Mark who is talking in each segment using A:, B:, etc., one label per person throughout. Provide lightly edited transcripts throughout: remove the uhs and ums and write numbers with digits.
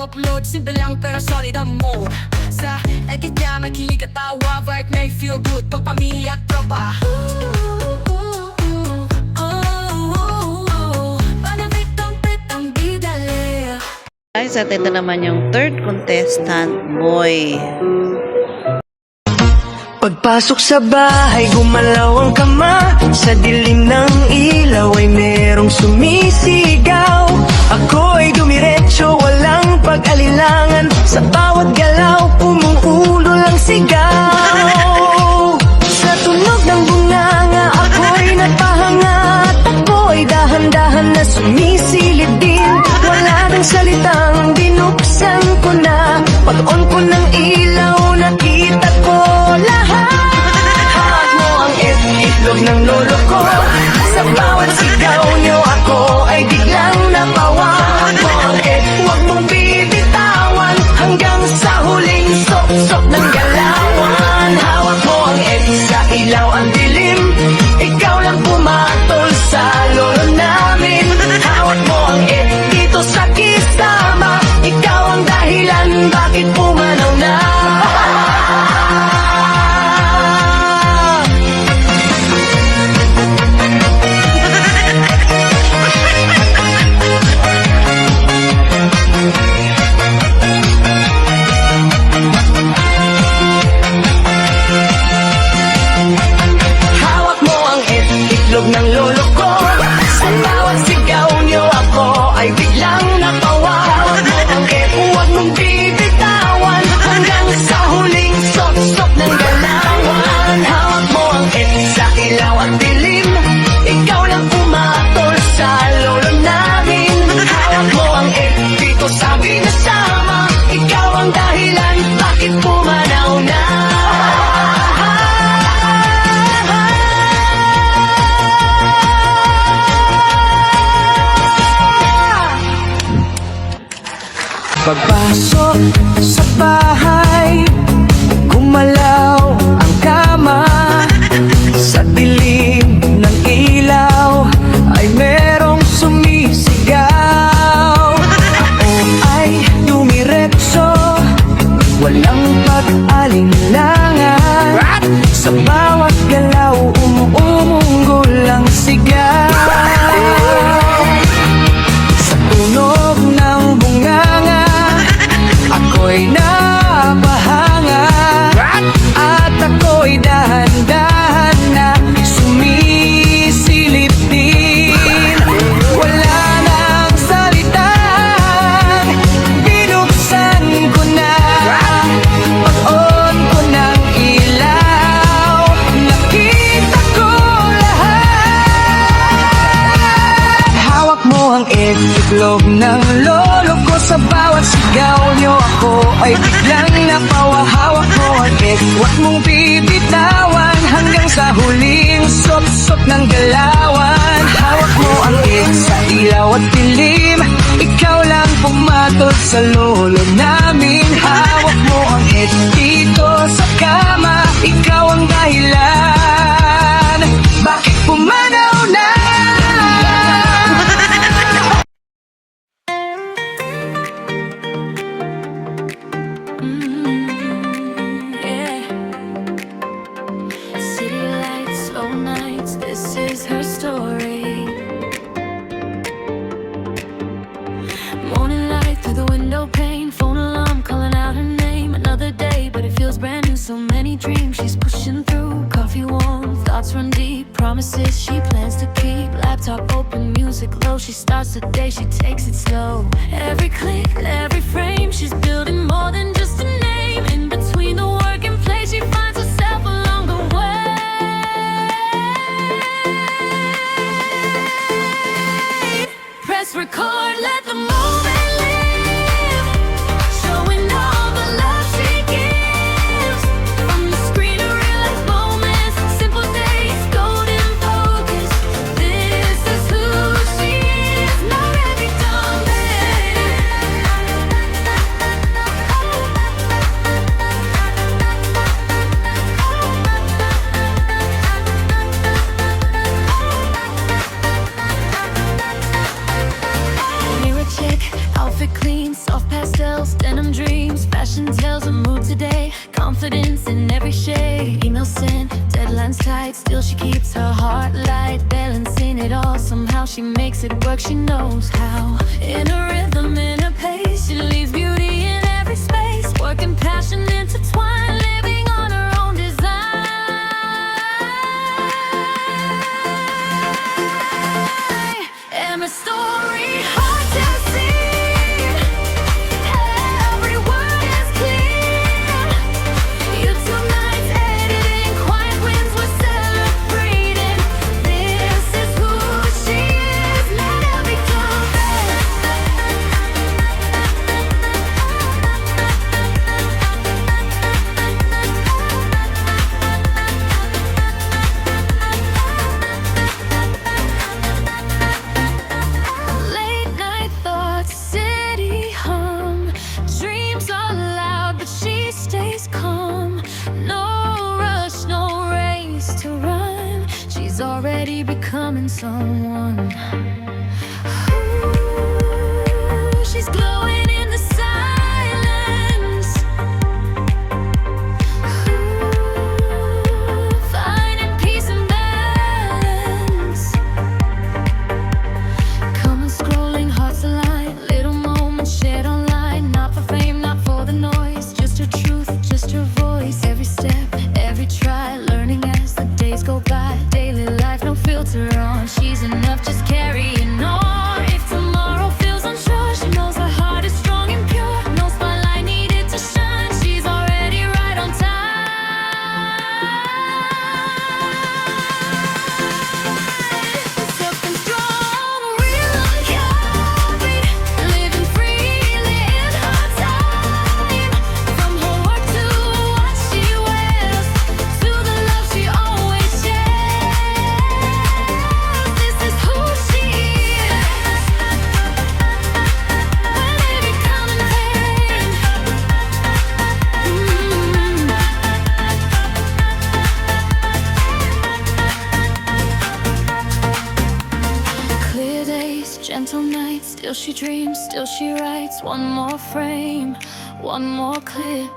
A: upload, simple lang pero solid ang mode. Sa edit niya makilig at tawa, vibe may feel good pag pamilya at tropa.
B: Guys, at ito naman yung third contestant, Boy.
C: Pagpasok sa bahay, gumalaw ang kama. Sa dilim ng ilaw ay merong sumisigaw. Ako'y dumiretso, walang pag-alilangan. Sa bawat galaw, umuulo lang sigaw. Sa tunog ng bunganga, ako'y napahanga. At ako'y dahan-dahan na sumisilip din. Wala nang salitang binuksan ko na. Pag-on ko ng ilaw, nakita ko lahat. Hawak mo ang itlog ng lolo ko. Sa bawat sigaw niyo ako ay biglang napawa. Hawak mo ang huwag mong bibitawan. Hanggang sa huling sok-sok ng galawan. Hawak mo ang sa ilaw ang dilim. Ikaw lang pumatol sa lolo namin. Hawak mo ang dito sa kisama. Ikaw ang dahilan bakit pumanaw na. Hawak mo ang itlog ng lolo ko. Sa bawat sigaw niyo ako ay biglang napawa. Hawak mo ang huwag mong bibitawan. Hanggang sa huling sok-sok ng galawan. Hawak mo ang sa ilaw at dilim. Ikaw lang pumatol sa lolo namin. Hawak mo ang dito sa binasama. Ikaw ang dahilan bakit pumanaw na. Pagpasok sa bahay, gumalaw ang kama. Sa dilim ng ilaw ay merong sumisigaw. Ako ay dumiretso, walang pag-alinlangan. Sa bawat galaw umuunggol ang sigaw. Sa tunog ng bunganga ako'y napahanga. At ako'y dahan-dahan na sumisilip din. Wala nang salitang binuksan ko na. Pag-on ko ng ilaw, nakita ko lahat. Hawak mo ang itlog ng lolo ko. Sa bawat sigaw niyo ako ay biglang napawa. Hawak mo ang huwag mong bibitawan. Hanggang sa huling sok-sok ng galawan. Hawak mo ang sa ilaw at dilim. Ikaw lang pumatol sa lolo namin. Hawak mo ang dito sa kama. Ikaw ang dahilan bakit pumanaw na.
D: Promises she plans to keep. Laptop open, music low. She starts the day, she takes it slow. Every click, every frame, she's building more than just a name. In between the work and play, she finds herself along the way. Press record, let the moment live. Showing all the love she gives. From the screen to real life moments, simple days, golden focus. This is who she is, not every dumb every shade. Email sent, deadlines tight, still she keeps her heart light. Balancing it all, somehow she makes it work, she knows how. In a rhythm, in a pace, she leaves beauty in every space. Work and passion intertwined, living on her own design. And her story, hard to see. Every word is clear. YouTube nights editing, quiet wins we're celebrating. This is who she is, let every Late night thoughts, city hum. Dreams are loud, but she stays calm. No rush, no race to run. She's already becoming someone. Ooh, she's glowing in the silence. Ooh, finding peace and balance. Coming, scrolling, hearts align. Little moments shared online. Not for fame, not for the noise. Just her truth, just her voice. Every step, every try. Learning as the days go by. Daily life, no filter on. She's enough, just carrying on. If tomorrow feels unsure, she knows her heart is strong and pure. No spotlight needed to shine. She's already right on time. Something strong, real uncopied, living freely in her time. From her work to what she wears, to the love she always shares. This is who she is. When they become fame. Clear days, gentle nights, still she dreams, still she writes. One more frame, one more clip.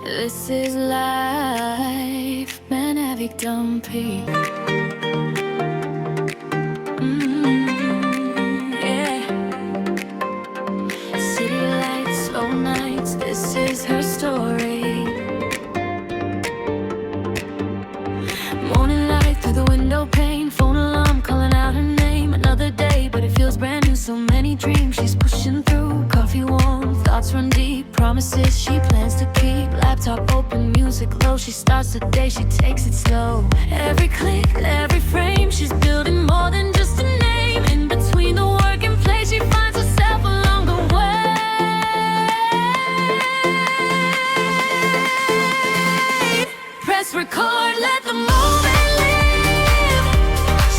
D: This is life, man, avec dumpy. Yeah. City lights, slow nights, this is her story. Morning light through the window pane, phone alarm calling out her name. Another day, but it feels brand new. So many dreams she's pushing through. Coffee warm, thoughts run deep. Promises she plans to keep. Laptop open, music low. She starts the day, she takes it slow. Every click, every frame, she's building more than just a name. In between the work and play, she finds herself along the way. Press record, let the moment live.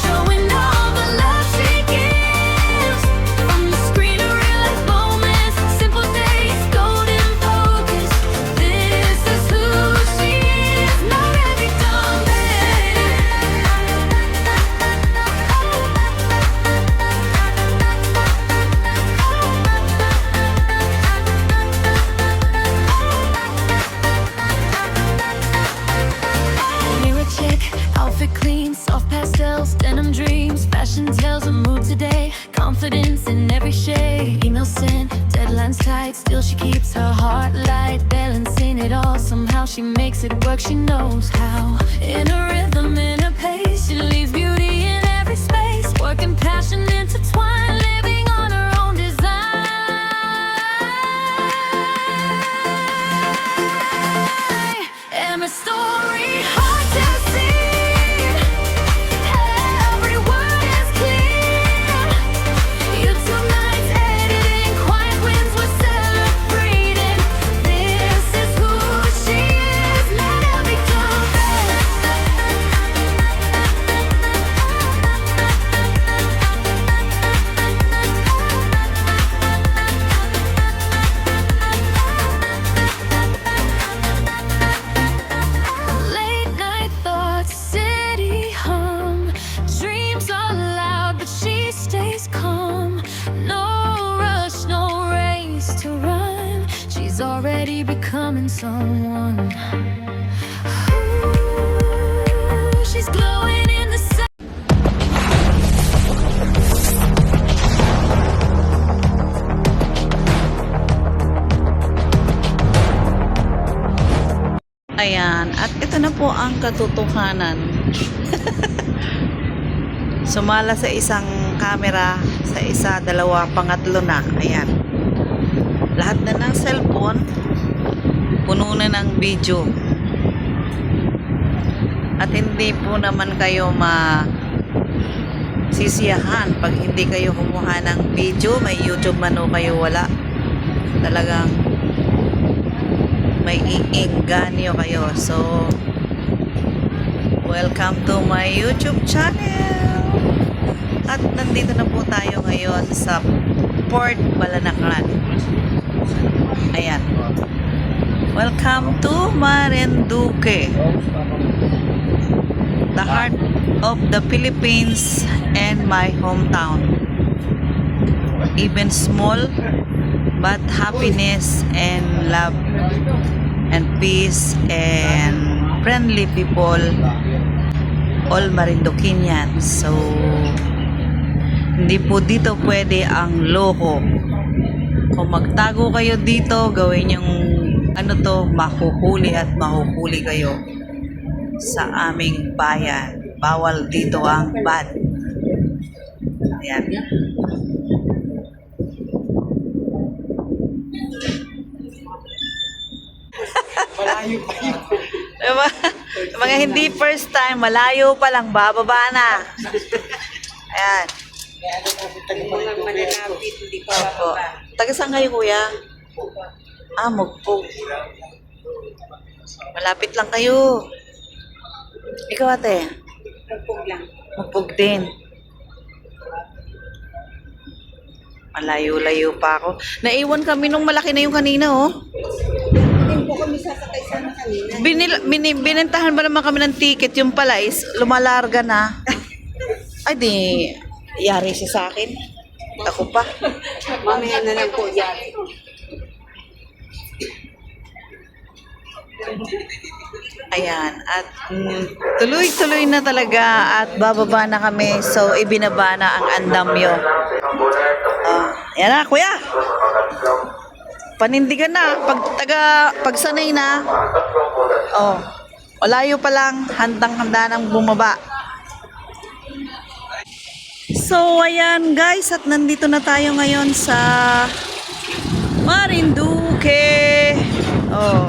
D: Showing all the love she gives. From the screen to real life moments, simple days, golden focus. This is who she is, not every dumb Mirror check, outfit clean, soft pastels, denim dreams. Fashion tells her mood today. Confidence in every shade. Email sent, deadlines tight, still she keeps her heart light. Balancing it all, somehow she makes it work, she knows how. In a rhythm, in a pace, she leaves beauty in every space. Work and passion intertwined, living on her own design. And her story, hard to see. Every word is clear. YouTube nights editing, quiet wins we're celebrating. This is who she is, let every Late night thoughts, city hum. Dreams are loud, but she stays calm. No rush, no race to run. She's already becoming someone.
B: Ayan, at ito na po ang katotohanan. Sumala sa isang camera, sa isa, dalawa, pangatlo na. Ayan. Lahat na ng cellphone, puno na ng video. At hindi po naman kayo sisiyahan pag hindi kayo kumuha ng video. May YouTube man o kayo wala. Talagang may iinganyo kayo. So, welcome to my YouTube channel. At nandito na po tayo ngayon sa Port Balanacan. Ayan. Welcome to Marinduque, the heart of the Philippines and my hometown. Even small, but happiness and love and peace and friendly people, all Marinduqueñans. So, hindi po dito pwede ang loko. Kung magtago kayo dito, gawin yung mahuhuli at mahuhuli kayo sa aming bayan. Bawal dito ang bad. Ayan.
C: Malayo pa yun.
B: Diba? Mga hindi first time, malayo pa lang, bababa na. Ayan.
E: Mga malalapit, hindi pa
B: Opo.
E: bababa.
B: Taga saan kayo, kuya? Mugpog. Malapit lang kayo. Ikaw, ate?
E: Pagpog lang.
B: Mugpog din. Malayo-layo pa ako. Naiwan kami nung malaki na yung kanina, oh.
E: Hindi po kami sasakay sana kanina.
B: Binentahan ba naman kami ng ticket? Yung pala is lumalarga na. Ay, di, yari siya sa akin. Ako pa.
E: Mamaya na lang po yan.
B: Ayan. At tuloy-tuloy na talaga at bababa na kami. So, ibinaba na ang andamyo. Ayan na, kuya. Panindigan na. Pag sanay na. Oh, malayo pa lang. Handang-handa nang bumaba. So, ayan guys. At nandito na tayo ngayon sa Marinduque. Oh.